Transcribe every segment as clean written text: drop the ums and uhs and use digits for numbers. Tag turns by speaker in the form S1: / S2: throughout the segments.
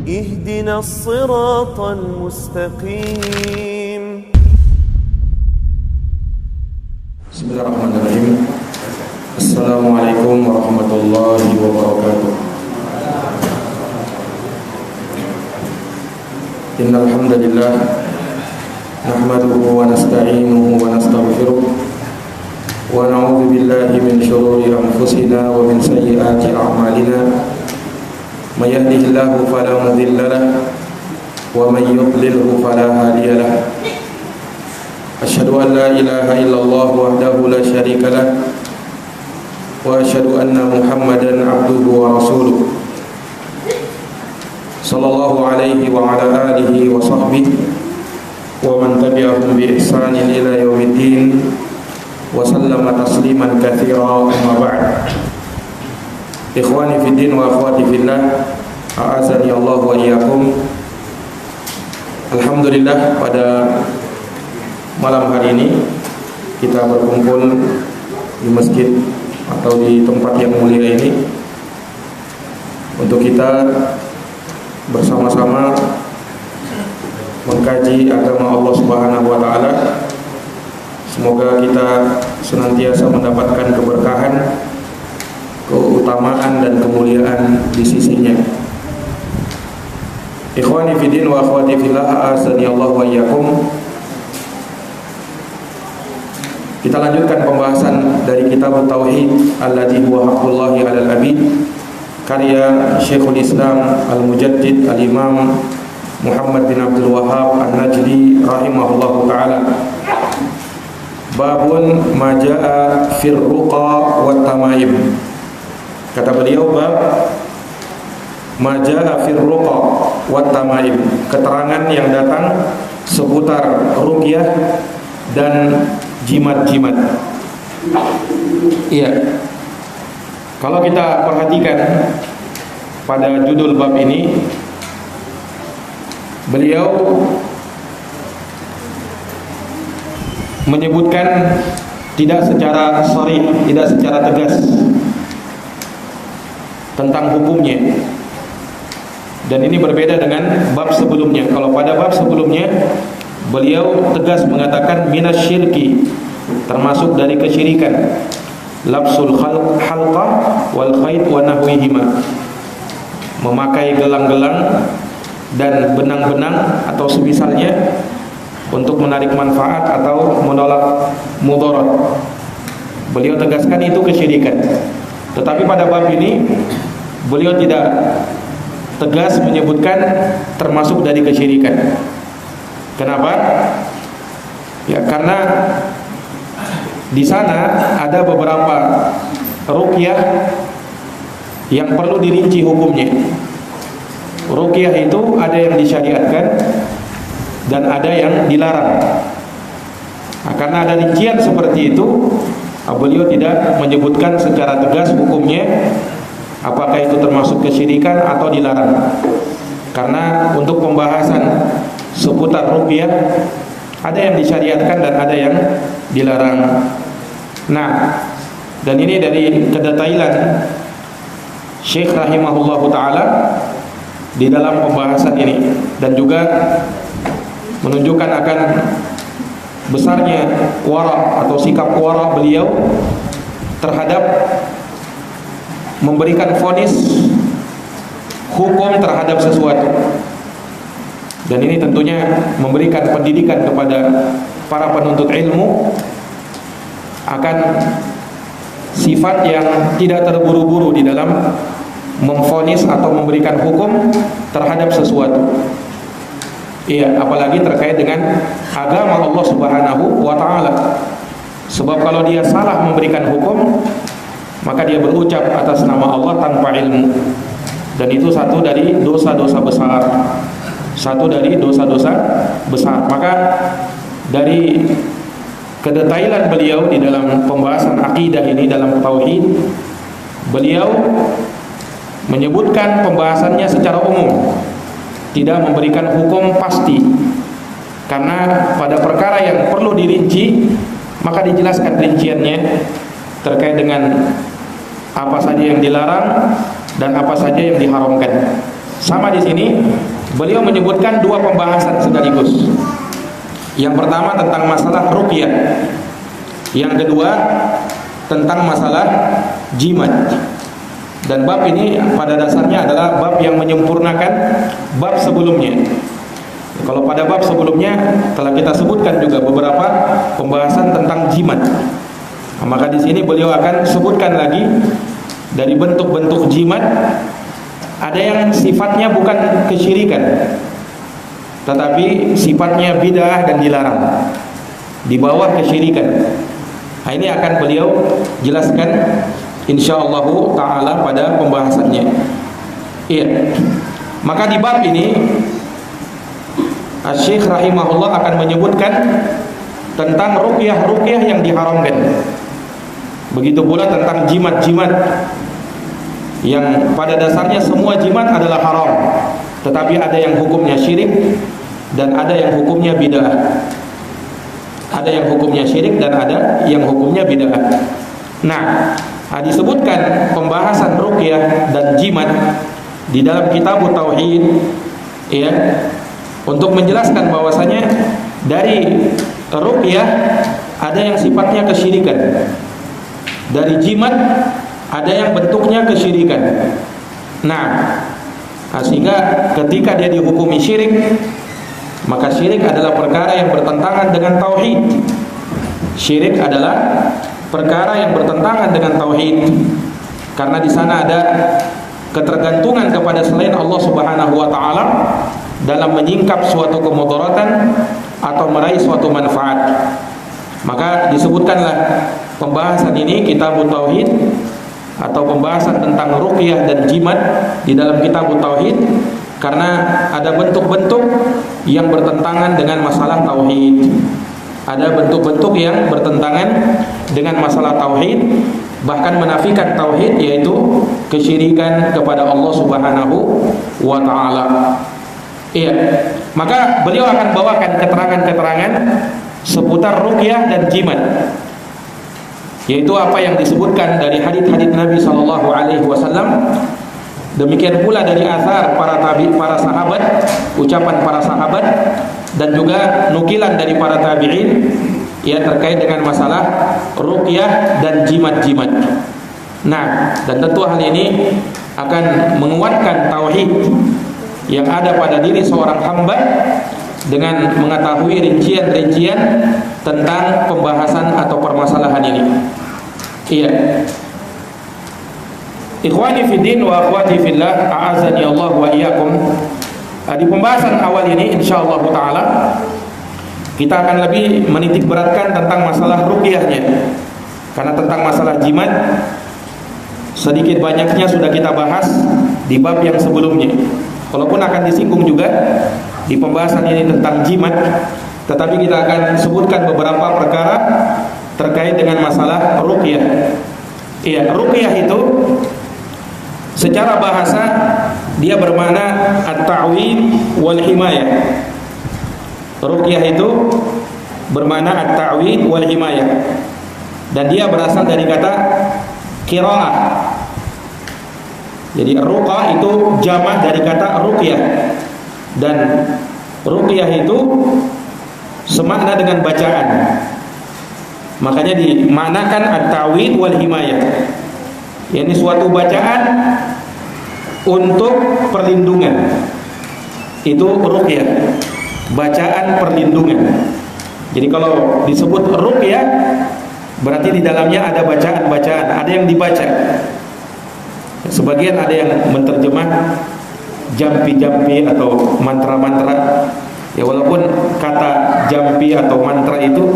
S1: اهدنا الصراط المستقيم.
S2: Bismillahirrahmanirrahim. Assalamualaikum warahmatullahi wabarakatuh. Innal hamdalillah nahmaduhu wa nasta'inuhu wa nastaghfiruh wa na'udzu billahi min shururi anfusina wa min sayyiati a'malina. May yahdihillahu fala mudilla lahu wa may yudlilhu fala hadiya lahu. Asyhadu an la ilaha illallah wahdahu la syarika lah wa asyhadu anna Muhammadan abduhu wa rasuluh sallallahu alaihi wa ala alihi wa sahbihi wa man tabi'ahum bi ihsanin ila yaumiddin wa sallama tasliman katsira amma ba'd. Ikhwani fid din wa akhwati fillah, a'azani Allah wa iyyakum. Alhamdulillah, pada malam hari ini kita berkumpul di masjid atau di tempat yang mulia ini untuk kita bersama-sama mengkaji agama Allah Subhanahu wa taala. Semoga kita senantiasa mendapatkan keberkahan, keutamaan dan kemuliaan di sisinya. Ikhwani fiddin wa akhwati fillah, a'azani Allah wa iyyakum. Kita lanjutkan pembahasan dari kitab Tauhid alladzi huwa haqqullahi 'alal 'abid, karya Syekhul Islam Al-Mujaddid Al-Imam Muhammad bin Abdul Wahhab An-Najdi rahimahullahu taala. Babun ma jaa fir ruqa wat tamaim. Kata beliau, bab ma jaa fir ruqa wat tamaim, keterangan yang datang seputar ruqyah dan jimat-jimat. Iya. Kalau kita perhatikan pada judul bab ini, beliau menyebutkan tidak secara sharih, tidak secara tegas tentang hukumnya. Dan ini berbeda dengan bab sebelumnya. Kalau pada bab sebelumnya beliau tegas mengatakan minasyirki, termasuk dari kesyirikan, labsul halqah wal khayt wa nahwihima, memakai gelang-gelang dan benang-benang atau semisalnya untuk menarik manfaat atau menolak mudarat. Beliau tegaskan itu kesyirikan. Tetapi pada bab ini beliau tidak tegas menyebutkan termasuk dari kesyirikan. Kenapa? Ya, karena di sana ada beberapa ruqyah yang perlu dirinci hukumnya. Ruqyah itu ada yang disyariatkan dan ada yang dilarang. Nah, karena ada rincian seperti itu, beliau tidak menyebutkan secara tegas hukumnya, apakah itu termasuk kesyirikan atau dilarang. Karena untuk pembahasan seputar ruqyah ada yang disyariatkan dan ada yang dilarang. Nah, dan ini dari kedetailan Syekh rahimahullahu taala di dalam pembahasan ini, dan juga menunjukkan akan besarnya wara atau sikap wara beliau terhadap memberikan vonis hukum terhadap sesuatu. Dan ini tentunya memberikan pendidikan kepada para penuntut ilmu akan sifat yang tidak terburu-buru di dalam memvonis atau memberikan hukum terhadap sesuatu. Iya, apalagi terkait dengan agama Allah Subhanahu wa taala. Sebab kalau dia salah memberikan hukum, maka dia berucap atas nama Allah tanpa ilmu. Dan itu satu dari dosa-dosa besar. Satu dari dosa-dosa besar. Maka dari kedetailan beliau di dalam pembahasan akidah ini, dalam tauhid, beliau menyebutkan pembahasannya secara umum, tidak memberikan hukum pasti. Karena pada perkara yang perlu dirinci, maka dijelaskan rinciannya terkait dengan apa saja yang dilarang dan apa saja yang diharamkan. sama di sini beliau menyebutkan dua pembahasan sekaligus. Yang pertama tentang masalah ruqyah, yang kedua tentang masalah jimat. Dan bab ini pada dasarnya adalah bab yang menyempurnakan bab sebelumnya. Kalau pada bab sebelumnya telah kita sebutkan juga beberapa pembahasan tentang jimat. Nah, maka di sini beliau akan sebutkan lagi dari bentuk-bentuk jimat. Ada yang sifatnya bukan kesyirikan, tetapi sifatnya bid'ah dan dilarang, di bawah kesyirikan. Nah, ini akan beliau jelaskan insyaallah taala pada pembahasannya. Iya. Maka di bab ini Asy-Syaikh rahimahullah akan menyebutkan tentang ruqyah yang diharamkan. Begitu pula tentang jimat-jimat yang pada dasarnya semua jimat adalah haram, tetapi ada yang hukumnya syirik dan ada yang hukumnya bid'ah. Ada yang hukumnya syirik dan ada yang hukumnya bid'ah. Nah, disebutkan pembahasan ruqyah dan jimat di dalam kitab Tauhid, ya, untuk menjelaskan bahwasanya dari ruqyah ada yang sifatnya kesyirikan, dari jimat ada yang bentuknya kesyirikan. Nah, sehingga ketika dia dihukumi syirik, maka syirik adalah perkara yang bertentangan dengan tauhid. Syirik adalah perkara yang bertentangan dengan tauhid, karena di sana ada ketergantungan kepada selain Allah Subhanahu wa taala dalam menyingkap suatu kemudaratan atau meraih suatu manfaat. Maka disebutkanlah pembahasan ini kitab Tauhid atau pembahasan tentang ruqyah dan jimat di dalam kitab Tauhid, karena ada bentuk-bentuk yang bertentangan dengan masalah tauhid. Ada bentuk-bentuk yang bertentangan dengan masalah tauhid, bahkan menafikan tauhid, yaitu kesyirikan kepada Allah Subhanahu wa taala. Iya. Maka beliau akan bawakan keterangan-keterangan seputar ruqyah dan jimat, yaitu apa yang disebutkan dari hadits-hadits Nabi sallallahu alaihi wasallam. Demikian pula dari athar para sahabat, ucapan para sahabat, dan juga nukilan dari para tabi'in yang terkait dengan masalah ruqyah dan jimat-jimat. Nah, dan tentu hal ini akan menguatkan tauhid yang ada pada diri seorang hamba dengan mengetahui rincian-rincian tentang pembahasan atau permasalahan ini. Iya. Ikhwani fiddin wa akhwati fillah, a'azani Allah wa iyyakum. Di pembahasan awal ini insyaallah taala kita akan lebih menitik beratkan tentang masalah ruqyahnya. Karena tentang masalah jimat sedikit banyaknya sudah kita bahas di bab yang sebelumnya. Walaupun akan disinggung juga di pembahasan ini tentang jimat, tetapi kita akan sebutkan beberapa perkara terkait dengan masalah ruqyah. Iya, ruqyah itu secara bahasa dia bermakna at-ta'wid wal himayah. Ruqyah itu bermakna at-ta'wid wal himayah, dan dia berasal dari kata qiraah. Jadi ruqa itu jamak dari kata ruqyah, dan ruqyah itu semakna dengan bacaan. Makanya dimaknakan at-ta'wid wal himayah, yakni suatu bacaan untuk perlindungan. Itu ruqyah, bacaan perlindungan. Jadi kalau disebut ruqyah berarti di dalamnya ada bacaan-bacaan, ada yang dibaca. Sebagian ada yang menterjemah jampi-jampi atau mantra-mantra. Ya, walaupun kata jampi atau mantra itu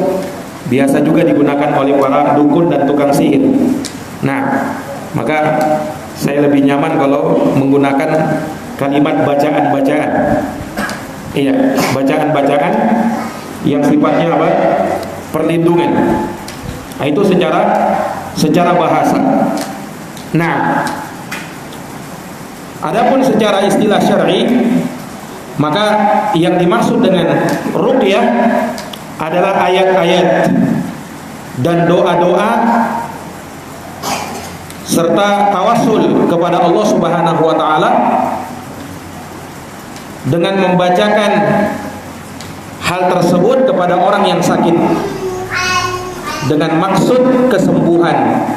S2: biasa juga digunakan oleh para dukun dan tukang sihir. Nah, maka saya lebih nyaman kalau menggunakan kalimat bacaan-bacaan. Iya, bacaan-bacaan yang sifatnya apa? Perlindungan. Nah, itu secara bahasa. Nah, adapun secara istilah syar'i, maka yang dimaksud dengan ruqyah adalah ayat-ayat dan doa-doa serta tawassul kepada Allah Subhanahu wa taala dengan membacakan hal tersebut kepada orang yang sakit dengan maksud kesembuhan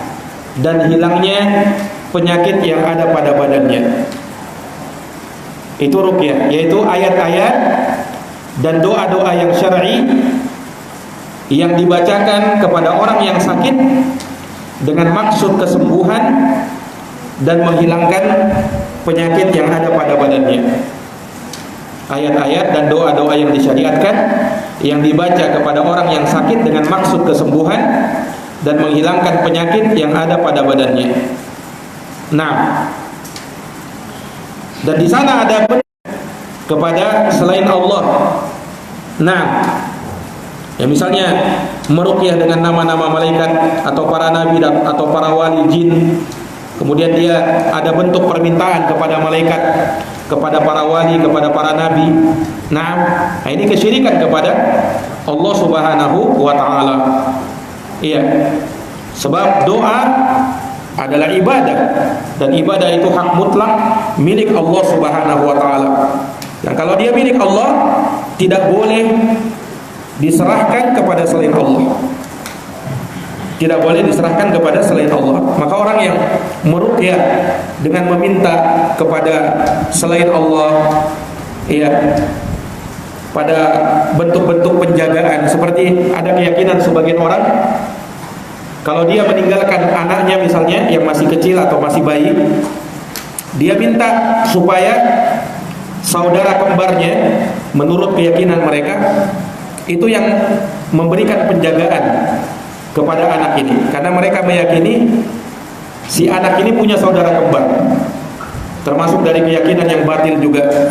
S2: dan hilangnya penyakit yang ada pada badannya. Itu ruqyah, yaitu ayat-ayat dan doa-doa yang syar'i yang dibacakan kepada orang yang sakit dengan maksud kesembuhan dan menghilangkan penyakit yang ada pada badannya. Ayat-ayat dan doa-doa yang disyariatkan yang dibaca kepada orang yang sakit dengan maksud kesembuhan dan menghilangkan penyakit yang ada pada badannya. Nah, dan di sana ada kepada selain Allah. Nah, ya misalnya meruqyah dengan nama-nama malaikat atau para nabi atau para wali jin. Kemudian dia ada bentuk permintaan kepada malaikat, kepada para wali, kepada para nabi. Nah, ini kesyirikan kepada Allah Subhanahu wa taala. Iya. Sebab doa adalah ibadah dan ibadah itu hak mutlak milik Allah Subhanahu wa taala. Dan kalau dia milik Allah, tidak boleh diserahkan kepada selain Allah. Tidak boleh diserahkan kepada selain Allah. Maka orang yang meruqyah dengan meminta kepada selain Allah, ya, pada bentuk-bentuk penjagaan, seperti ada keyakinan sebagian orang kalau dia meninggalkan anaknya misalnya yang masih kecil atau masih bayi, dia minta supaya saudara kembarnya, menurut keyakinan mereka, itu yang memberikan penjagaan kepada anak ini, karena mereka meyakini si anak ini punya saudara kembar. Termasuk dari keyakinan yang batil juga,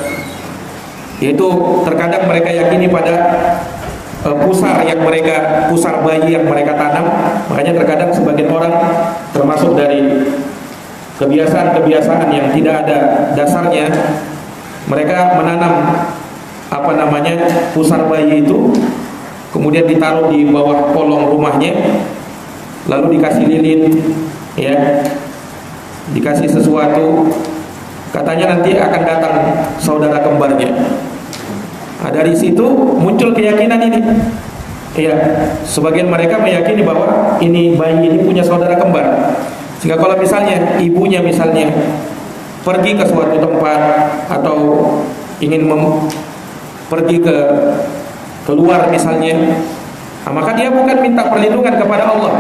S2: yaitu terkadang mereka yakini pada pusar bayi yang mereka tanam. Makanya terkadang sebagian orang, termasuk dari kebiasaan-kebiasaan yang tidak ada dasarnya, mereka menanam pusar bayi itu, kemudian ditaruh di bawah kolong rumahnya, lalu dikasih lilin, ya, dikasih sesuatu, katanya nanti akan datang saudara kembarnya. Nah, dari situ muncul keyakinan ini. Ya, sebagian mereka meyakini bahwa ini bayi ini punya saudara kembar. Sehingga kalau misalnya ibunya misalnya pergi ke suatu tempat atau ingin pergi ke keluar misalnya, nah, maka dia bukan minta perlindungan kepada Allah,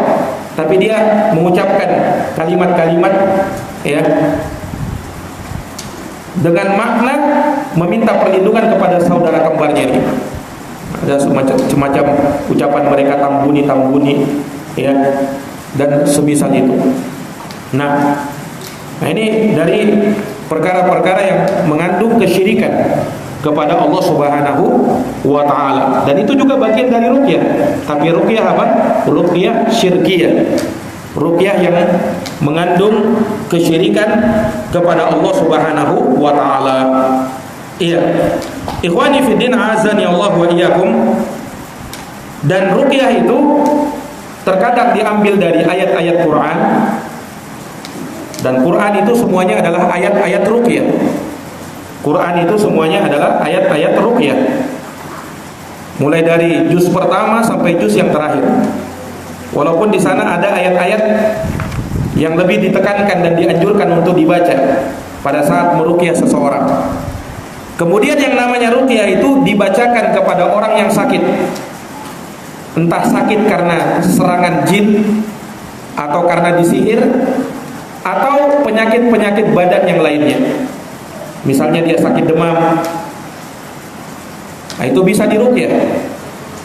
S2: tapi dia mengucapkan kalimat-kalimat, ya, dengan makna meminta perlindungan kepada saudara kembarnya ini. Ada semacam ucapan mereka tambuni, ya, dan semisal itu. Nah, ini dari perkara-perkara yang mengandung kesyirikan kepada Allah Subhanahu wa taala. Dan itu juga bagian dari ruqyah. Tapi ruqyah apa? Ruqyah syirkiyah. Ruqyah yang mengandung kesyirikan kepada Allah Subhanahu wa taala. Iya. Ikhwani fi din, azani Allah wa iyyakum. Dan ruqyah itu terkadang diambil dari ayat-ayat Quran. Dan Quran itu semuanya adalah ayat-ayat ruqyah. Quran itu semuanya adalah ayat-ayat ruqyah. Mulai dari juz pertama sampai juz yang terakhir. Walaupun di sana ada ayat-ayat yang lebih ditekankan dan dianjurkan untuk dibaca pada saat meruqyah seseorang. Kemudian yang namanya ruqyah itu dibacakan kepada orang yang sakit. Entah sakit karena serangan jin, atau karena disihir, atau penyakit-penyakit badan yang lainnya. Misalnya dia sakit demam, nah itu bisa diruqyah.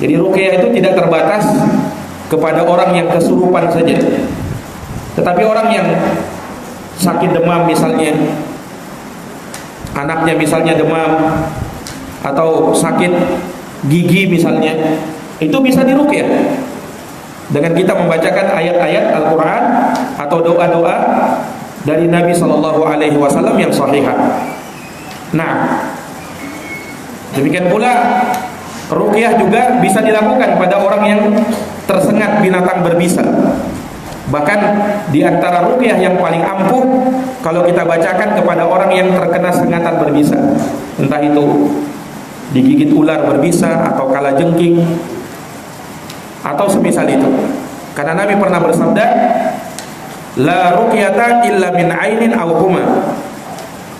S2: Jadi ruqyah itu tidak terbatas kepada orang yang kesurupan saja, tetapi orang yang sakit demam misalnya, anaknya misalnya demam, atau sakit gigi misalnya, itu bisa diruqyah dengan kita membacakan ayat-ayat Al-Quran atau doa-doa dari Nabi SAW yang sahihah. Nah, demikian pula ruqyah juga bisa dilakukan pada orang yang tersengat binatang berbisa. Bahkan di antara ruqyah yang paling ampuh kalau kita bacakan kepada orang yang terkena sengatan berbisa, entah itu digigit ular berbisa atau kalajengking atau semisal itu. Karena Nabi pernah bersabda, la ruqyata illa min ainin aw huma.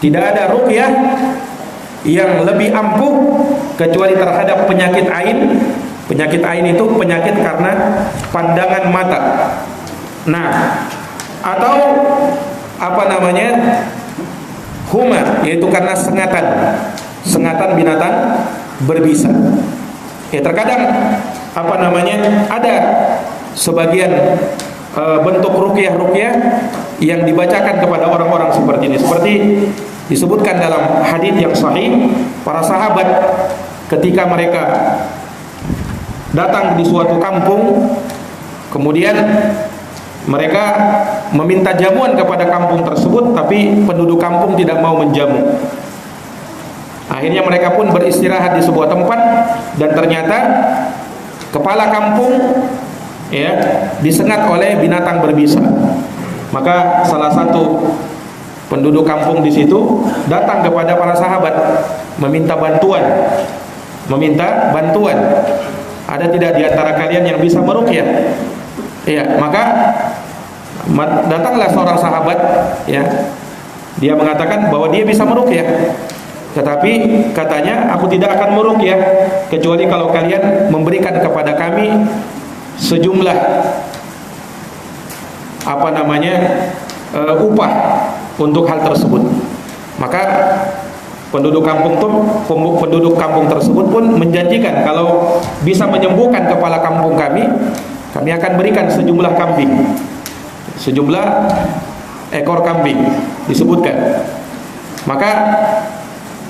S2: Tidak ada ruqyah yang lebih ampuh kecuali terhadap penyakit ain. Penyakit ain itu penyakit karena pandangan mata. Nah, atau apa namanya, huma, yaitu karena sengatan binatang berbisa. Ya, terkadang apa namanya, ada sebagian bentuk ruqyah yang dibacakan kepada orang-orang seperti ini. Seperti disebutkan dalam hadis yang sahih, para sahabat ketika mereka datang di suatu kampung, kemudian mereka meminta jamuan kepada kampung tersebut, tapi penduduk kampung tidak mau menjamu. Akhirnya mereka pun beristirahat di sebuah tempat, dan ternyata kepala kampung ya disengat oleh binatang berbisa. Maka salah satu penduduk kampung di situ datang kepada para sahabat meminta bantuan. Ada tidak di antara kalian yang bisa meruqyah? Ya, maka datanglah seorang sahabat, ya. Dia mengatakan bahwa dia bisa meruqyah. Tetapi katanya, aku tidak akan meruqyah kecuali kalau kalian memberikan kepada kami sejumlah apa namanya upah untuk hal tersebut. Maka penduduk kampung tersebut pun menjanjikan, kalau bisa menyembuhkan kepala kampung kami akan berikan sejumlah kambing, sejumlah ekor kambing disebutkan. Maka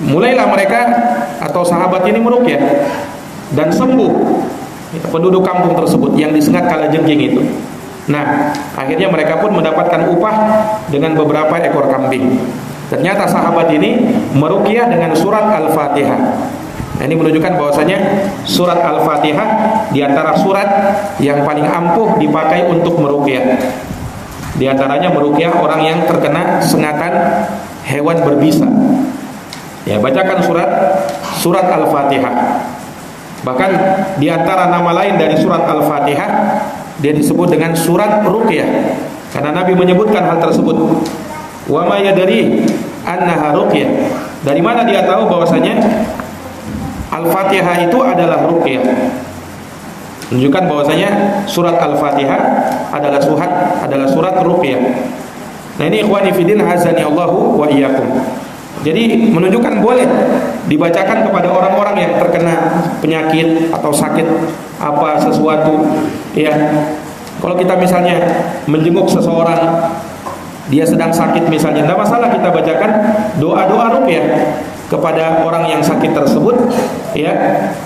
S2: mulailah mereka atau sahabat ini meruqyah, dan sembuh penduduk kampung tersebut yang disengat kalajengking itu. Nah, akhirnya mereka pun mendapatkan upah dengan beberapa ekor kambing. Ternyata sahabat ini meruqyah dengan surat Al-Fatihah. Nah, ini menunjukkan bahwasanya surat Al-Fatihah di antara surat yang paling ampuh dipakai untuk meruqyah. Di antaranya meruqyah orang yang terkena sengatan hewan berbisa. Ya, bacakan surat Al-Fatihah. Bahkan di antara nama lain dari surat Al-Fatihah, dia disebut dengan surat ruqyah, karena Nabi menyebutkan hal tersebut. Wa ma yadri annaha ruqyah. Dari mana dia tahu bahwasanya Al-Fatihah itu adalah ruqyah? Menunjukkan bahwasanya surat Al-Fatihah adalah surat ruqyah. Nah, ini ikhwani fillah azani Allahu wa iyyakum. Jadi menunjukkan boleh dibacakan kepada orang-orang yang terkena penyakit atau sakit apa sesuatu, ya. Kalau kita misalnya menjenguk seseorang, dia sedang sakit misalnya, tidak masalah kita bacakan doa-doa ruqyah kepada orang yang sakit tersebut, ya,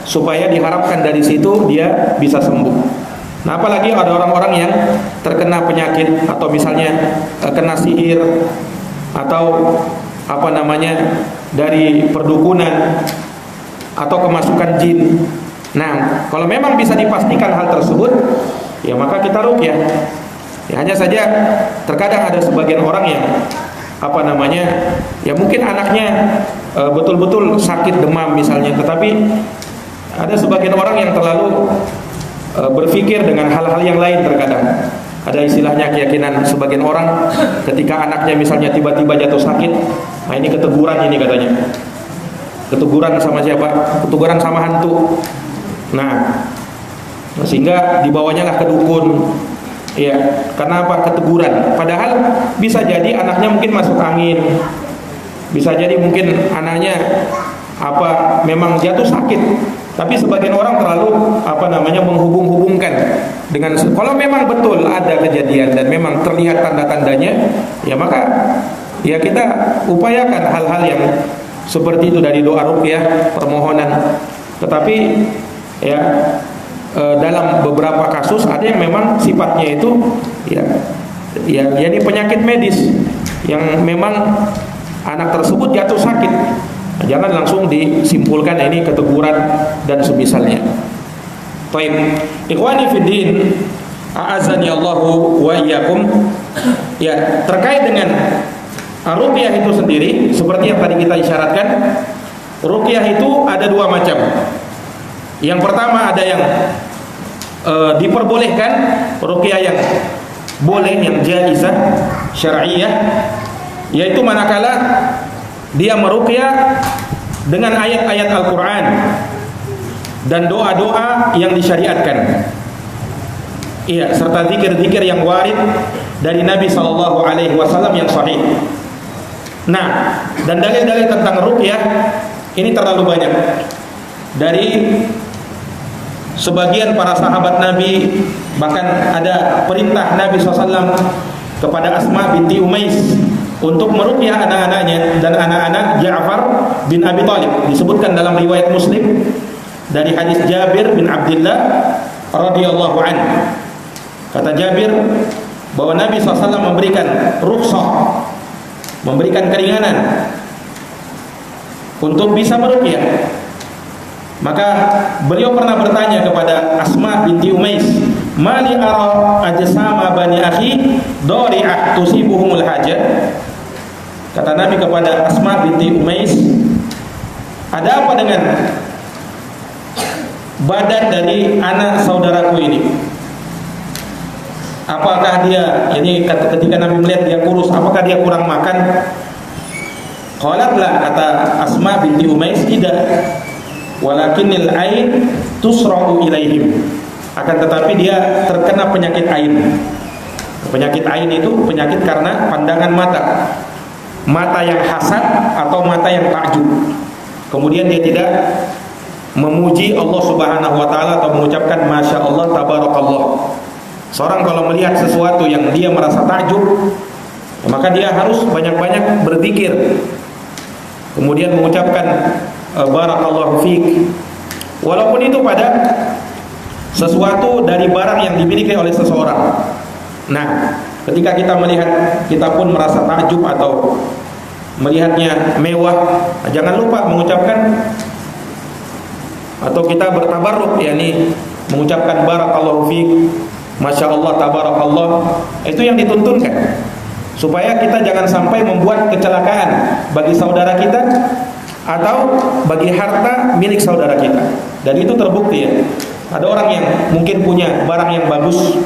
S2: supaya diharapkan dari situ dia bisa sembuh. Nah, apalagi ada orang-orang yang terkena penyakit atau misalnya kena sihir atau apa namanya dari perdukunan atau kemasukan jin. Nah, kalau memang bisa dipastikan hal tersebut, ya maka kita ruqyah. Ya, hanya saja terkadang ada sebagian orang yang apa namanya, ya mungkin anaknya betul-betul sakit demam misalnya, tetapi ada sebagian orang yang terlalu berpikir dengan hal-hal yang lain. Terkadang ada istilahnya keyakinan sebagian orang, ketika anaknya misalnya tiba-tiba jatuh sakit, nah ini keteguran, ini katanya keteguran sama siapa? Keteguran sama hantu. Nah, sehingga dibawanya lah ke dukun. Ya, karena apa? Keteguran. Padahal bisa jadi anaknya mungkin masuk angin, bisa jadi mungkin anaknya apa memang jatuh sakit. Tapi sebagian orang terlalu apa namanya menghubung-hubungkan dengan, kalau memang betul ada kejadian dan memang terlihat tanda-tandanya, ya maka ya kita upayakan hal-hal yang seperti itu dari doa ruqyah, permohonan. Tetapi ya dalam beberapa kasus ada yang memang sifatnya itu ya jadi penyakit medis yang memang anak tersebut jatuh sakit. Jangan langsung disimpulkan ini keteguran dan semisalnya. Baik, ikhwani fiddin, A'azani Allahu wa iyyakum. Ya, terkait dengan ruqyah itu sendiri, seperti yang tadi kita isyaratkan, ruqyah itu ada dua macam. Yang pertama ada yang diperbolehkan, ruqyah yang boleh, yang jaizah syar'iyah, yaitu manakala dia meruqyah dengan ayat-ayat Al-Qur'an dan doa-doa yang disyariatkan. Iya, serta zikir-zikir yang warid dari Nabi SAW yang sahih. Nah, dan dalil-dalil tentang ruqyah ini terlalu banyak. Dari sebagian para sahabat Nabi, bahkan ada perintah Nabi SAW kepada Asma binti Umais untuk meruqyah anak-anaknya dan anak-anak Ja'far bin Abi Thalib. Disebutkan dalam riwayat Muslim dari hadis Jabir bin Abdullah radhiyallahu anhu. Kata Jabir bahwa Nabi SAW memberikan rukhsah, memberikan keringanan untuk bisa meruqyah. Maka beliau pernah bertanya kepada Asma binti Umais, "Mali ara ajsama bani akhi dari'ah tusibuhumul hajah?" Kata Nabi kepada Asma binti Umais, "Ada apa dengan badan dari anak saudaraku ini? Apakah dia, ini ketika Nabi melihat dia kurus, apakah dia kurang makan?" Qalat la, kata Asma binti Umais, tidak. Walakinil ain tusra'u ilaihim, akan tetapi dia terkena penyakit ain. Penyakit ain itu penyakit karena pandangan mata, mata yang hasad atau mata yang takjub. Kemudian dia tidak memuji Allah Subhanahu wa taala atau mengucapkan masya Allah tabarakallah. Seorang kalau melihat sesuatu yang dia merasa takjub, maka dia harus banyak-banyak berzikir, kemudian mengucapkan barakallahu fiik, walaupun itu pada sesuatu dari barang yang dimiliki oleh seseorang. Nah, ketika kita melihat, kita pun merasa takjub atau melihatnya mewah, jangan lupa mengucapkan atau kita bertabarruk, yakni mengucapkan barakallahu fiik, masya Allah tabarakallah. Itu yang dituntunkan, supaya kita jangan sampai membuat kecelakaan bagi saudara kita atau bagi harta milik saudara kita. Dan itu terbukti ya. Ada orang yang mungkin punya barang yang bagus,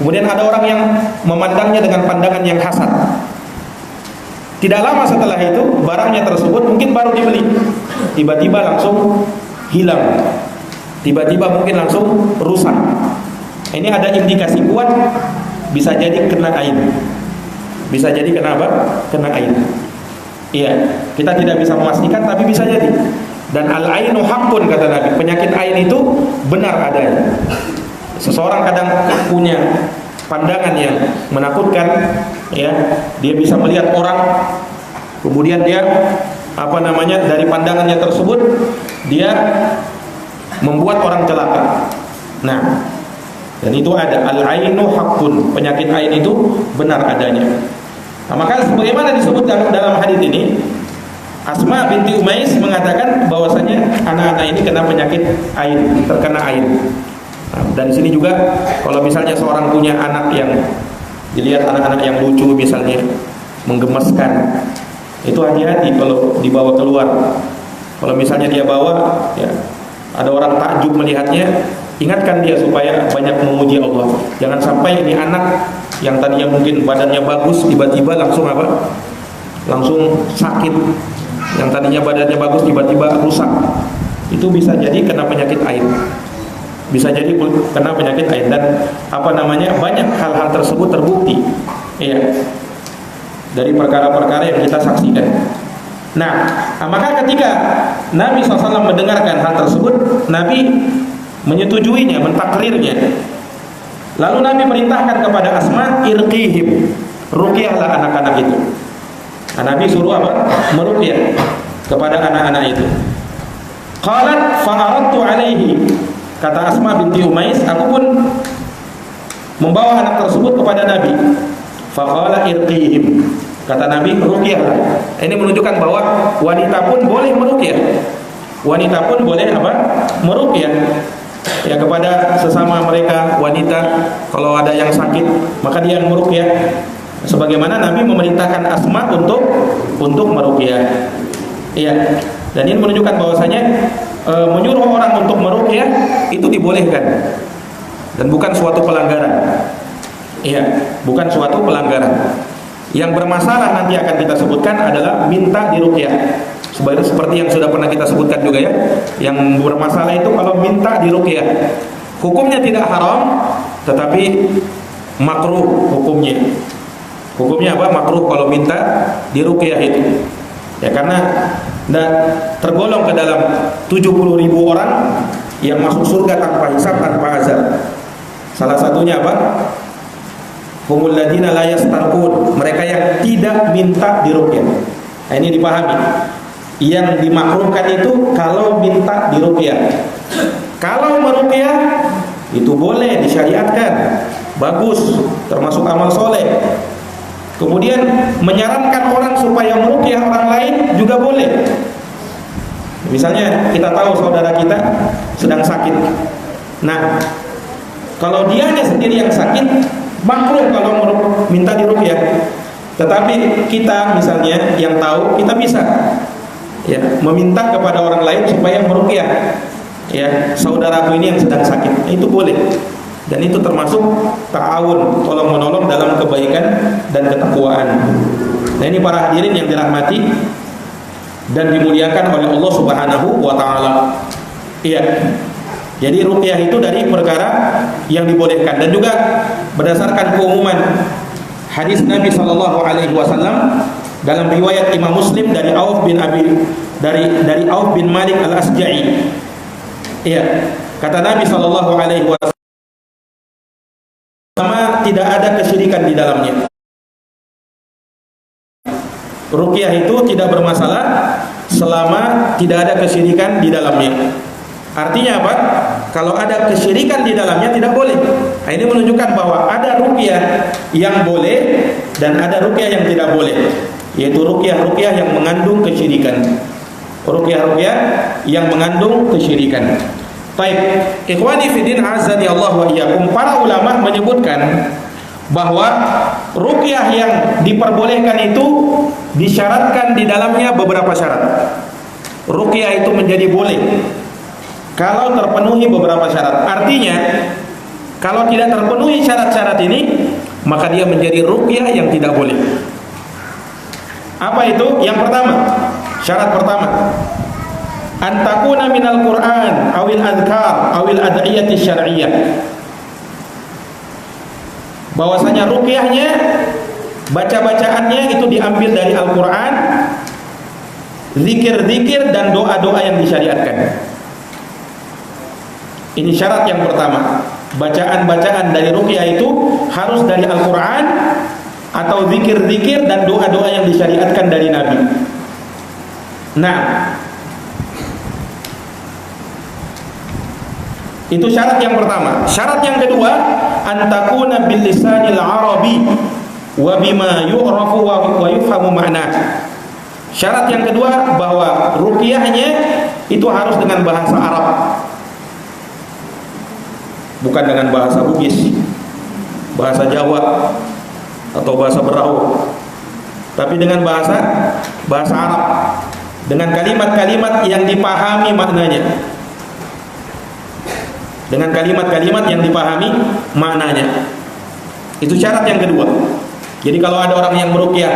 S2: kemudian ada orang yang memandangnya dengan pandangan yang hasad. Tidak lama setelah itu barangnya tersebut mungkin baru dibeli, tiba-tiba langsung hilang, tiba-tiba mungkin langsung rusak. Ini ada indikasi kuat, bisa jadi kena ain. Bisa jadi kenapa? Kena ain. Iya, kita tidak bisa memastikan, tapi bisa jadi. Dan al-ainu haqqun, kata Nabi, penyakit ain itu benar adanya. Seseorang kadang punya pandangan yang menakutkan, ya, dia bisa melihat orang, kemudian dia dari pandangannya tersebut dia membuat orang celaka. Nah, dan itu ada al-ainu haqqun, penyakit ain itu benar adanya. Nah, maka sebagaimana disebutkan dalam hadis ini, Asma binti Umais mengatakan bahwasanya anak-anak ini kena penyakit ain, terkena ain. Nah, dan di sini juga kalau misalnya seorang punya anak yang dilihat anak-anak yang lucu misalnya, menggemaskan, itu hati-hati kalau dibawa keluar. Kalau misalnya dia bawa, ya, ada orang takjub melihatnya, ingatkan dia supaya banyak memuji Allah. Jangan sampai ini anak yang tadinya mungkin badannya bagus tiba-tiba langsung langsung sakit. Yang tadinya badannya bagus tiba-tiba rusak. Itu bisa jadi kena penyakit ain. Bisa jadi kena penyakit ain, dan banyak hal-hal tersebut terbukti. Iya. Dari perkara-perkara yang kita saksikan. Nah, maka ketika Nabi SAW mendengarkan hal tersebut, Nabi menyetujuinya, mentakrirnya. Lalu Nabi perintahkan kepada Asma, irqihim, ruqyahlah anak-anak itu. Nah, Nabi suruh apa? Meruqyah kepada anak-anak itu. Qalat fa'aradtu alaihi, kata Asma binti Umais, aku pun membawa anak tersebut kepada Nabi. Faqala irqihim, kata Nabi, ruqyahlah. Ini menunjukkan bahwa wanita pun boleh meruqyah. Wanita pun boleh apa? Meruqyah. ya kepada sesama mereka wanita. Kalau ada yang sakit maka dia yang meruqyah, sebagaimana Nabi memerintahkan Asma untuk meruqyah. Iya. Dan ini menunjukkan bahwasanya menyuruh orang untuk meruqyah itu dibolehkan dan bukan suatu pelanggaran. Iya, bukan suatu pelanggaran. Yang bermasalah nanti akan kita sebutkan adalah minta diruqyah. Seperti yang sudah pernah kita sebutkan juga ya. Yang bermasalah itu kalau minta diruqyah. Hukumnya tidak haram, tetapi makruh hukumnya. Hukumnya apa? Makruh kalau minta diruqyah itu. Ya karena tergolong ke dalam 70.000 orang yang masuk surga tanpa hisab, tanpa azab. Salah satunya apa? Humul ladina la yastarqun, mereka yang tidak minta diruqyah. Nah, ini dipahami. Yang dimakruhkan itu kalau minta diruqyah. Kalau meruqyah itu boleh, disyariatkan. Bagus, termasuk amal soleh. Kemudian menyarankan orang supaya meruqyah orang lain juga boleh. Misalnya kita tahu saudara kita sedang sakit. Nah, kalau dianya sendiri yang sakit, makruh kalau minta diruqyah. Tetapi kita misalnya yang tahu, kita bisa ya meminta kepada orang lain supaya meruqyah. Ya, saudaraku ini yang sedang sakit. Itu boleh. Dan itu termasuk ta'awun, tolong-menolong dalam kebaikan dan ketakwaan. Nah, ini para hadirin yang dirahmati dan dimuliakan oleh Allah Subhanahu wa taala. Iya. Jadi ruqyah itu dari perkara yang dibolehkan, dan juga berdasarkan keumuman hadis Nabi sallallahu alaihi wasallam dalam riwayat Imam Muslim dari Auf bin Auf bin Malik Al-Asja'i. Iya, kata Nabi sallallahu alaihi wasallam, tidak ada kesyirikan di dalamnya. Ruqyah itu tidak bermasalah selama tidak ada kesyirikan di dalamnya. Artinya apa? Kalau ada kesyirikan di dalamnya tidak boleh. Nah, ini menunjukkan bahwa ada ruqyah yang boleh dan ada ruqyah yang tidak boleh. Yaitu ruqyah yang mengandung kesyirikan. Ruqyah yang mengandung kesyirikan. Baik, ikhwani fiddin azani Allah wa iyyakum, para ulama menyebutkan bahwa ruqyah yang diperbolehkan itu disyaratkan di dalamnya beberapa syarat. Ruqyah itu menjadi boleh kalau terpenuhi beberapa syarat. Artinya, kalau tidak terpenuhi syarat-syarat ini, maka dia menjadi ruqyah yang tidak boleh. Apa itu? Yang pertama, syarat pertama, antakuna minal Quran awil adhkar awil ad'iyati syar'iyyah. Bahwasanya ruqyahnya, baca-bacaannya itu diambil dari Al-Quran, zikir-zikir dan doa-doa yang disyariatkan. Ini syarat yang pertama. Bacaan-bacaan dari ruqyah itu harus dari Al-Quran atau zikir-zikir dan doa-doa yang disyariatkan dari Nabi. Nah, itu syarat yang pertama. Syarat yang kedua, antakuna bil lisanil arabi wa bima yu'rafu wa yufhamu ma'na. Syarat yang kedua, bahwa ruqyahnya itu harus dengan bahasa Arab, bukan dengan bahasa Bugis, bahasa Jawa atau bahasa Berau, tapi dengan bahasa Arab, dengan kalimat-kalimat yang dipahami maknanya. Dengan kalimat-kalimat yang dipahami maknanya. Itu syarat yang kedua. Jadi kalau ada orang yang meruqyah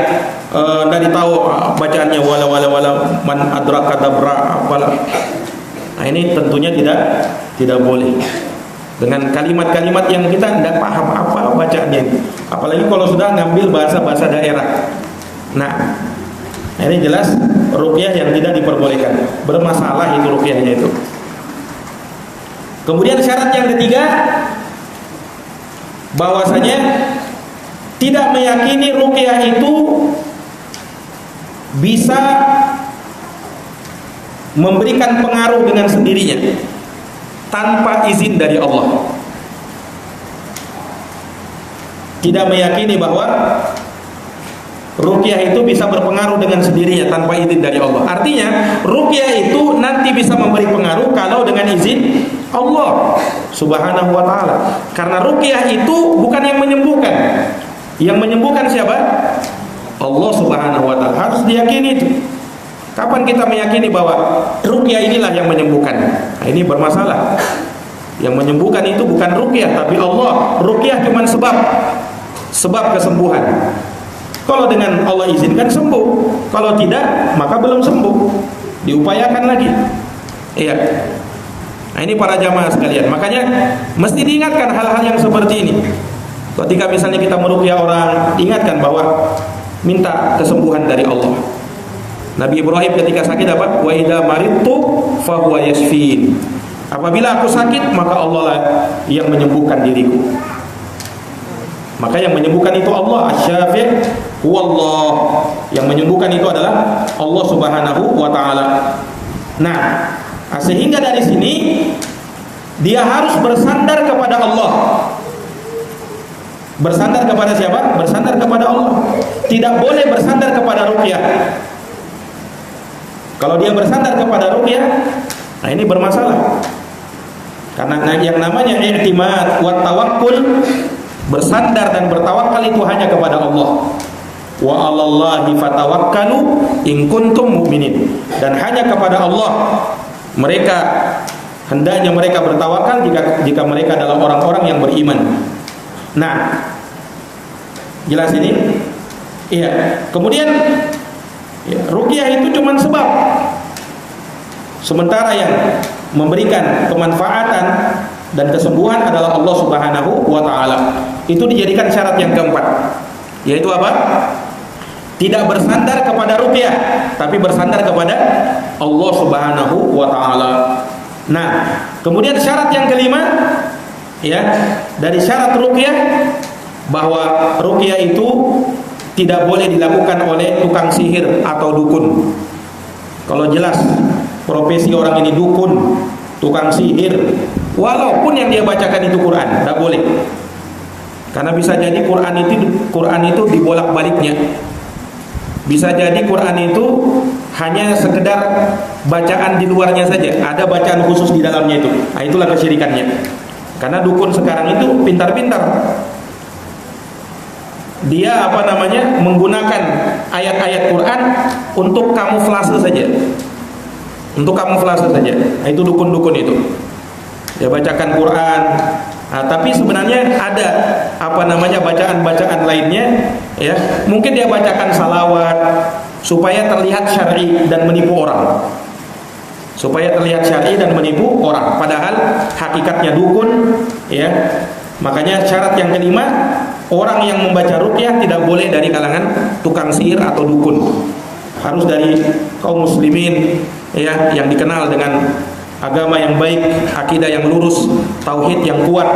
S2: dari tahu bacaannya wala man adraka dabra apalah. Nah, ini tentunya tidak boleh. Dengan kalimat-kalimat yang kita tidak paham apa bacaannya ini. Apalagi kalau sudah ngambil bahasa-bahasa daerah. Nah, ini jelas ruqyah yang tidak diperbolehkan. Bermasalah itu ruqyahnya itu. Kemudian syarat yang ketiga, bahwasanya tidak meyakini ruqyah itu bisa memberikan pengaruh dengan sendirinya tanpa izin dari Allah. Tidak meyakini bahwa ruqyah itu bisa berpengaruh dengan sendirinya tanpa izin dari Allah. Artinya ruqyah itu nanti bisa memberi pengaruh kalau dengan izin Allah Subhanahu wa taala. Karena ruqyah itu bukan yang menyembuhkan. Yang menyembuhkan siapa? Allah Subhanahu wa taala. Harus diyakini itu. Kapan kita meyakini bahwa ruqyah inilah yang menyembuhkan? Nah, ini bermasalah. Yang menyembuhkan itu bukan ruqyah tapi Allah. Ruqyah cuma sebab kesembuhan. Kalau dengan Allah izinkan sembuh, kalau tidak maka belum sembuh. Diupayakan lagi. Iya. Nah, ini para jamaah sekalian. Makanya mesti diingatkan hal-hal yang seperti ini. Ketika misalnya kita meruqyah orang, ingatkan bahwa minta kesembuhan dari Allah. Nabi Ibrahim ketika sakit apa? Wa idza maridtu fa huwa yashfin. Apabila aku sakit, maka Allah lah yang menyembuhkan diriku. Maka yang menyembuhkan itu Allah, Asy-Syafi' huwallah. Yang menyembuhkan itu adalah Allah Subhanahu wa taala. Nah, sehingga dari sini dia harus bersandar kepada Allah. Bersandar kepada siapa? Bersandar kepada Allah. Tidak boleh bersandar kepada ruqyah. Kalau dia bersandar kepada ruqyah, nah ini bermasalah. Karena yang namanya i'timad wa tawakkul, bersandar dan bertawakal itu hanya kepada Allah. Wa 'alallahi fatawakkalu in kuntum mu'minin. Dan hanya kepada Allah hendaknya mereka bertawakal jika mereka adalah orang-orang yang beriman. Nah, jelas ini? Iya. Kemudian ruqyah itu cuma sebab. Sementara yang memberikan kemanfaatan dan kesembuhan adalah Allah Subhanahu wa taala. Itu dijadikan syarat yang keempat. Yaitu apa? Tidak bersandar kepada ruqyah, tapi bersandar kepada Allah Subhanahu wa taala. Nah, kemudian syarat yang kelima, ya, dari syarat ruqyah, bahwa ruqyah itu tidak boleh dilakukan oleh tukang sihir atau dukun. Kalau jelas profesi orang ini dukun, tukang sihir, walaupun yang dia bacakan itu Quran, tidak boleh. Karena bisa jadi Quran itu dibolak-baliknya. Bisa jadi Quran itu hanya sekedar bacaan di luarnya saja, ada bacaan khusus di dalamnya itu. Nah, itulah kesyirikannya. Karena dukun sekarang itu pintar-pintar. Dia menggunakan ayat-ayat Quran untuk kamuflase saja. Untuk kamuflase saja. Nah, itu dukun-dukun itu. Dia bacakan Quran, tapi sebenarnya ada bacaan-bacaan lainnya, ya. Mungkin dia bacakan salawat supaya terlihat syar'i dan menipu orang. Padahal hakikatnya dukun, ya. Makanya syarat yang kelima, orang yang membaca ruqyah tidak boleh dari kalangan tukang sihir atau dukun. Harus dari kaum muslimin, ya, yang dikenal dengan agama yang baik, akidah yang lurus, tauhid yang kuat.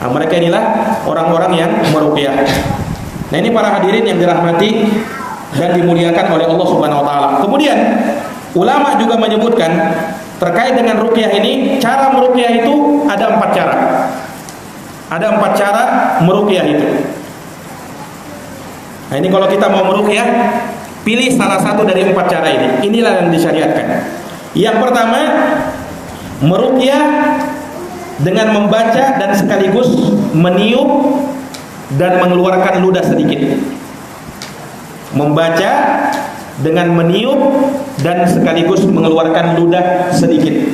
S2: Nah, mereka inilah orang-orang yang meruqyah. Nah, ini para hadirin yang dirahmati dan dimuliakan oleh Allah Subhanahu wa taala. Kemudian ulama juga menyebutkan terkait dengan ruqyah ini, cara meruqyah itu ada 4 cara. Ada 4 cara meruqyah itu. Nah, ini kalau kita mau meruqyah, pilih salah satu dari 4 cara ini. Inilah yang disyariatkan. Yang pertama, meruqyah dengan membaca dan sekaligus meniup dan mengeluarkan ludah sedikit. Membaca dengan meniup dan sekaligus mengeluarkan ludah sedikit.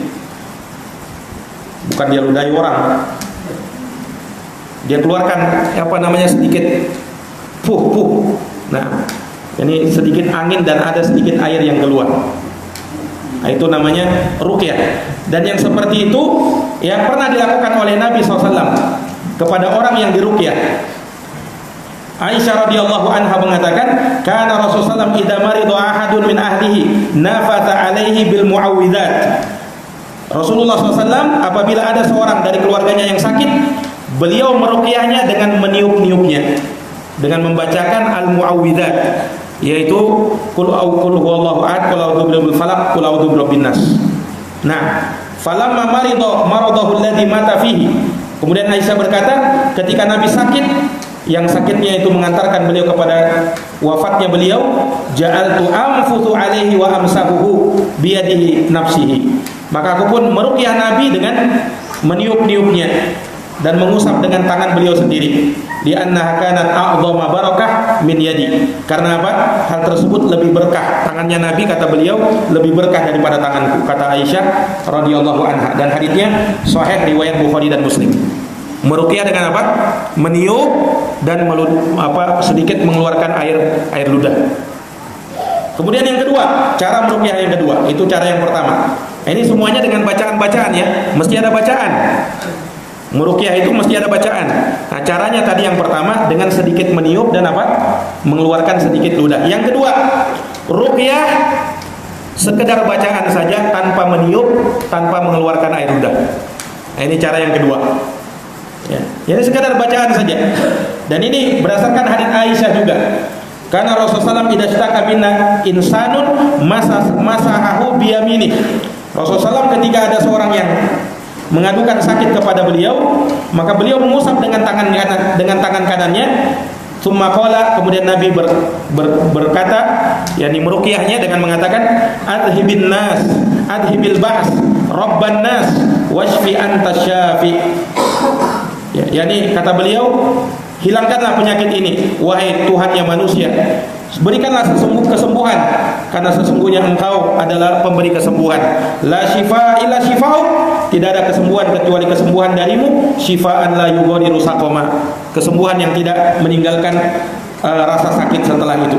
S2: Bukan dia ludahi orang. Dia keluarkan sedikit puh. Nah, ini sedikit angin dan ada sedikit air yang keluar. Nah, itu namanya ruqyah. Dan yang seperti itu yang pernah dilakukan oleh Nabi SAW kepada orang yang diruqyah. Aisyah radhiyallahu anha mengatakan, "Kana Rasulullah sallallahu idza marida ahadun min ahlihi nafatha alaihi bil muawwidzat." Rasulullah SAW apabila ada seorang dari keluarganya yang sakit, beliau meruqyahnya dengan meniup-niupnya, dengan membacakan al-muawwidzat, yaitu qul huwallahu ahad, qul a'udzu birabbil falaq, qul a'udzu birabbin nas. Nah, falamma maradahu alladhi mata fihi. Kemudian Aisyah berkata, ketika Nabi sakit yang sakitnya itu mengantarkan beliau kepada wafatnya beliau, ja'altu anfuthu alaihi wa amsahuhu biyadihi nafsihi. Maka aku pun meruqyah Nabi dengan meniup-niupnya dan mengusap dengan tangan beliau sendiri. Di annaha kanat a'dhama barakah min yadi. Karena apa? Hal tersebut lebih berkah. Tangannya Nabi, kata beliau, lebih berkah daripada tanganku, kata Aisyah radhiyallahu anha. Dan hadisnya sahih riwayat Bukhari dan Muslim. Meruqyah dengan apa? Meniup dan sedikit mengeluarkan air ludah. Kemudian yang kedua, cara meruqyah yang kedua, itu cara yang pertama. Ini semuanya dengan bacaan-bacaan ya, mesti ada bacaan. Meruqyah itu mesti ada bacaan. Nah, caranya tadi yang pertama dengan sedikit meniup dan apa? Mengeluarkan sedikit ludah. Yang kedua, ruqyah sekedar bacaan saja tanpa meniup, tanpa mengeluarkan air ludah. Nah, ini cara yang kedua. Ya, ini sekedar bacaan saja. Dan ini berdasarkan hadis Aisyah juga. Karena Rasulullah SAW idza ishtaka minna insanun masahahu biyamini. Rasulullah SAW ketika ada seorang yang mengadukan sakit kepada beliau, maka beliau mengusap dengan tangan kanannya. Tsumma qala, kemudian Nabi berkata, yakni meruqyahnya dengan mengatakan adhibin nas, adhibil ba's, rabban nas, washfi anta syafi. Ya, yakni kata beliau, hilangkanlah penyakit ini, wahai Tuhannya manusia. Berikanlah kesembuhan, karena sesungguhnya Engkau adalah pemberi kesembuhan. La syifa illa syifa'u, tidak ada kesembuhan kecuali kesembuhan darimu. Syifaan la yughadiru saqama, kesembuhan yang tidak meninggalkan rasa sakit setelah itu.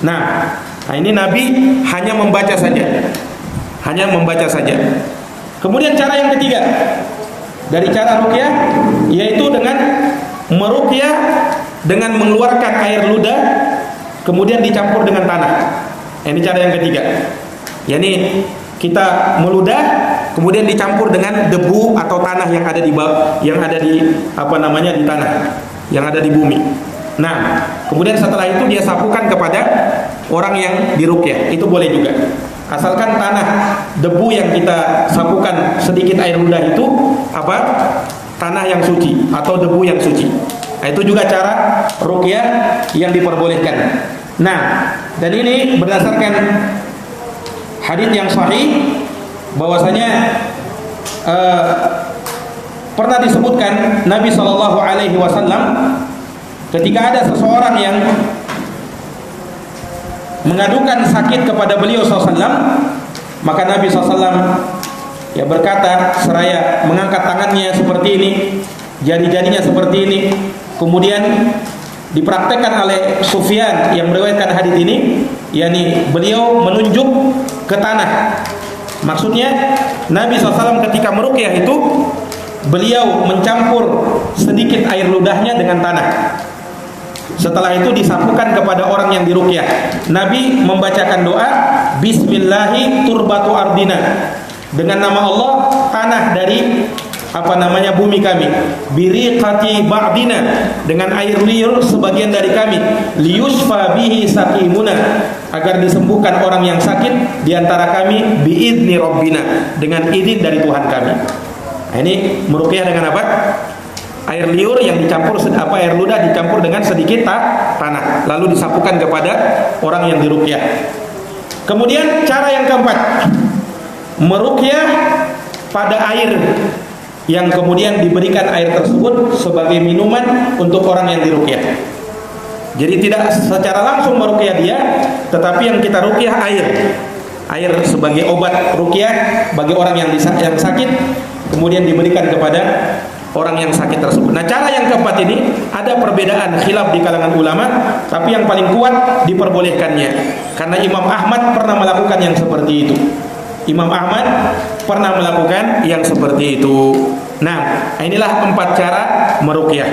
S2: Nah, ini Nabi hanya membaca saja. Hanya membaca saja. Kemudian cara yang ketiga dari cara ruqyah, yaitu dengan meruqyah dengan mengeluarkan air ludah kemudian dicampur dengan tanah. Ini cara yang ketiga. yakni kita meludah kemudian dicampur dengan debu atau tanah yang ada di di tanah, yang ada di bumi. Nah, kemudian setelah itu dia sapukan kepada orang yang diruqyah. Itu boleh juga. Asalkan tanah debu yang kita sapukan sedikit air ludah itu tanah yang suci atau debu yang suci. Nah, itu juga cara ruqyah yang diperbolehkan. Nah, dan ini berdasarkan hadits yang sahih bahwasanya pernah disebutkan Nabi SAW ketika ada seseorang yang mengadukan sakit kepada beliau SAW, maka Nabi SAW berkata seraya mengangkat tangannya seperti ini, jari-jarinya seperti ini, kemudian dipraktekkan oleh Sufyan yang meriwayatkan hadis ini, yakni beliau menunjuk ke tanah. Maksudnya Nabi SAW ketika meruqyah itu beliau mencampur sedikit air ludahnya dengan tanah. Setelah itu disapukan kepada orang yang diruqyah. Nabi membacakan doa Bismillahi turbatu ardina, dengan nama Allah tanah dari bumi kami, biriqati ba'dina, dengan air liur sebagian dari kami, liyusfa bihi saqimuna, agar disembuhkan orang yang sakit di antara kami, biidni rabbina, dengan izin dari Tuhan kami. Nah, ini meruqyah dengan apa? Air liur yang dicampur air ludah dicampur dengan sedikit tanah, lalu disapukan kepada orang yang diruqyah. Kemudian cara yang keempat, meruqyah pada air yang kemudian diberikan air tersebut sebagai minuman untuk orang yang diruqyah. Jadi tidak secara langsung meruqyah dia, tetapi yang kita ruqyah air sebagai obat ruqyah bagi orang yang sakit, kemudian diberikan kepada orang yang sakit tersebut. Nah, cara yang keempat ini ada perbedaan khilaf di kalangan ulama, tapi yang paling kuat diperbolehkannya karena Imam Ahmad pernah melakukan yang seperti itu. Imam Ahmad pernah melakukan yang seperti itu. Nah, inilah 4 cara meruqyah.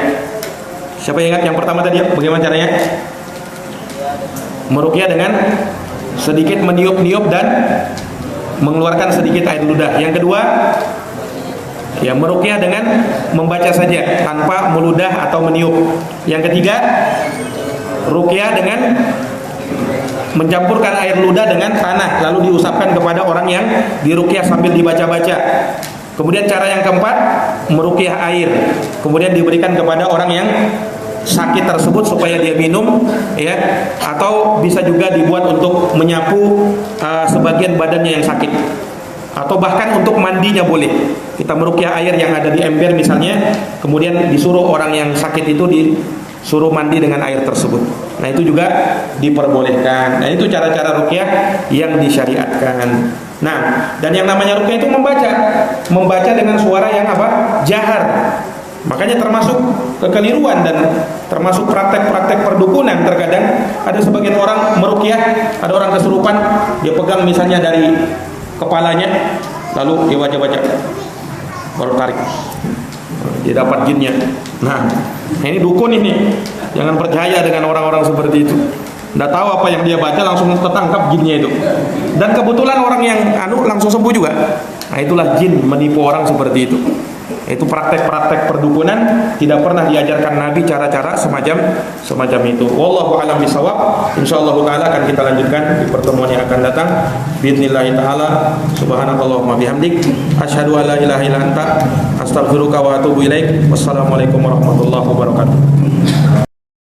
S2: Siapa yang ingat yang pertama tadi? Bagaimana caranya? Meruqyah dengan sedikit meniup-niup dan mengeluarkan sedikit air ludah. Yang kedua, meruqyah dengan membaca saja tanpa meludah atau meniup. Yang ketiga, ruqyah dengan mencampurkan air ludah dengan tanah lalu diusapkan kepada orang yang diruqyah sambil dibaca-baca. Kemudian cara yang keempat, meruqyah air kemudian diberikan kepada orang yang sakit tersebut supaya dia minum, ya, atau bisa juga dibuat untuk menyapu sebagian badannya yang sakit, atau bahkan untuk mandinya boleh. Kita meruqyah air yang ada di ember misalnya, kemudian disuruh orang yang sakit itu disuruh mandi dengan air tersebut. Nah itu juga diperbolehkan. Nah itu cara-cara ruqyah yang disyariatkan. Nah, dan yang namanya ruqyah itu membaca dengan suara yang apa? Jahar. Makanya termasuk kekeliruan dan termasuk praktek-praktek perdukunan. Terkadang ada sebagian orang meruqyah, ada orang kesurupan, dia pegang misalnya dari kepalanya, lalu dia baca-baca, baru tarik, dia dapat jinnya. Nah ini dukun ini, jangan percaya dengan orang-orang seperti itu. Nggak tahu apa yang dia baca, langsung tertangkap jinnya itu. Dan kebetulan orang yang langsung sembuh juga. Nah itulah jin menipu orang seperti itu. Itu praktek-praktek perdukunan, tidak pernah diajarkan Nabi cara-cara semacam itu. Wallahu a'lam bishawab. Insyaallah taala akan kita lanjutkan di pertemuan yang akan datang. Bismillah taala. Subhanakallahumma bihamdik, asyhadu an la ilaha illa anta, astaghfiruka wa atubu ilaik. Wassalamualaikum warahmatullahi wabarakatuh.